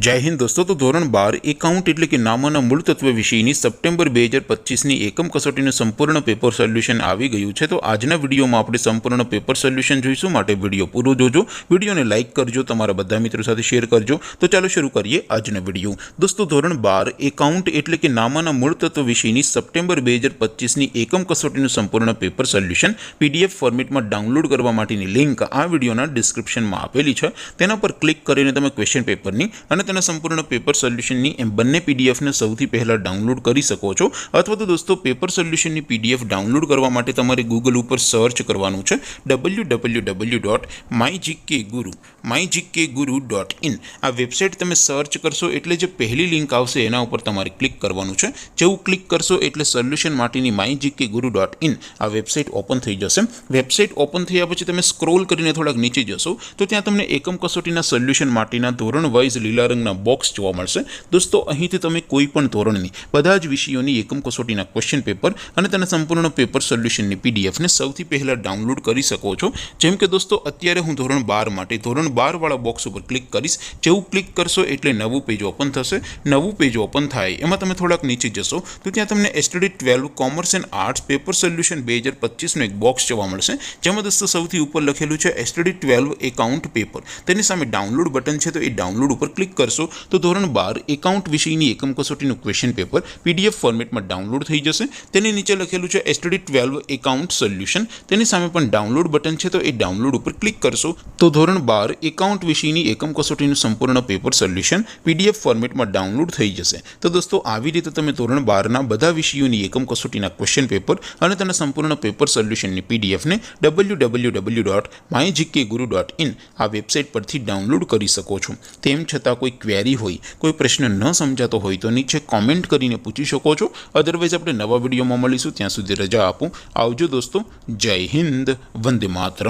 जय हिंद दोस्तों। तो धोरण 12 एकाउंट એટલે કે નામોના મૂળ તત્વ વિષયની સપ્ટેમ્બર 2025ની એકમ કસોટીનું સંપૂર્ણ પેપર સોલ્યુશન આવી ગયું છે। તો આજના વિડીયોમાં આપણે સંપૂર્ણ પેપર સોલ્યુશન જોઈશું, માટે વિડીયો પૂરો જોજો, વિડીયોને લાઇક કરજો, તમારા બધા મિત્રો સાથે શેર કરજો। તો ચાલો શરૂ કરીએ આજનો વિડીયો। દોસ્તો ધોરણ 12 એકાઉન્ટ એટલે કે નામોના મૂળ તત્વ વિષયની સપ્ટેમ્બર 2025ની એકમ કસોટીનું સંપૂર્ણ પેપર સોલ્યુશન પીડીએફ ફોર્મેટમાં ડાઉનલોડ કરવા માટેની લિંક આ વિડીયોના ડિસ્ક્રિપ્શનમાં આપેલી છે। તેના પર ક્લિક કરીને તમે ક્વેશ્ચન પેપરની અને તેના સંપૂર્ણ પેપર સોલ્યુશનની એમ બંને પીડીએફને સૌથી પહેલાં ડાઉનલોડ કરી શકો છો। અથવા તો દોસ્તો પેપર સોલ્યુશનની પીડીએફ ડાઉનલોડ કરવા માટે તમારે ગૂગલ ઉપર સર્ચ કરવાનું છે www.mygkguru.in। આ વેબસાઇટ તમે સર્ચ કરશો એટલે જે પહેલી લિંક આવશે એના ઉપર તમારે ક્લિક કરવાનું છે। જેવું ક્લિક કરશો એટલે સોલ્યુશન માટેની mygkguru.in આ વેબસાઇટ ઓપન થઈ જશે। વેબસાઇટ ઓપન થયા પછી તમે સ્ક્રોલ કરીને થોડાક નીચે જશો તો ત્યાં તમને એકમ કસોટીના સોલ્યુશન માટેના ધોરણ વાઇઝ લીલા રંગના બોક્સ જોવા મળશે। દોસ્તો અહીંથી તમે કોઈ પણ ધોરણની બધા જ વિષયોની એકમ કસોટીના ક્વેશ્ચન પેપર અને તેના સંપૂર્ણ પેપર સોલ્યુશનની પીડીએફને સૌથી પહેલાં ડાઉનલોડ કરી શકો છો। જેમ કે દોસ્તો અત્યારે હું ધોરણ 12 માટે ધોરણ 12 વાળા બોક્સ ઉપર ક્લિક કરીશ। જેવું ક્લિક કરશો એટલે નવું પેજ ઓપન થશે। નવું પેજ ઓપન થાય એમાં તમે થોડાક નીચે જશો તો ત્યાં તમને STD 12 commerce and arts paper solution 2025નું એક બોક્સ જોવા મળશે, જેમાં દોસ્તો સૌથી ઉપર લખેલું છે STD 12 એકાઉન્ટ પેપર। તેની સામે ડાઉનલોડ બટન છે, તો એ ડાઉનલોડ ઉપર ક્લિક કરશો તો ધોરણ 12 એકાઉન્ટ વિષયની એકમ કસોટીનું ક્વેશ્ચન પેપર પીડીએફ ફોર્મેટમાં ડાઉનલોડ થઈ જશે। તેની નીચે લખેલું છે STD 12 એકાઉન્ટ સોલ્યુશન, તેની સામે પણ ડાઉનલોડ બટન છે, તો એ ડાઉનલોડ ઉપર ક્લિક કરશો તો ધોરણ 12 એકાઉન્ટ વિષયની એકમ કસોટીનું સંપૂર્ણ પેપર સોલ્યુશન પીડીએફ ફોર્મેટમાં ડાઉનલોડ થઈ જશે। તો દોસ્તો આવી રીતે તમે ધોરણ 12ના બધા વિષયોની એકમ કસોટીના ક્વેશ્ચન પેપર અને તેના સંપૂર્ણ પેપર સોલ્યુશનની પીડીએફને www.mygkguru.in આ વેબસાઇટ પરથી ડાઉનલોડ કરી શકો છો। તેમ છતાં કોઈ ક્વેરી હોય, કોઈ પ્રશ્ન ન સમજાતો હોય તો નીચે કોમેન્ટ કરીને પૂછી શકો છો। અધરવાઇઝ આપણે નવા વિડીયોમાં મળીશું, ત્યાં સુધી રજા આપો। આવજો દોસ્તો, જય હિન્દ, વંદે માતરમ।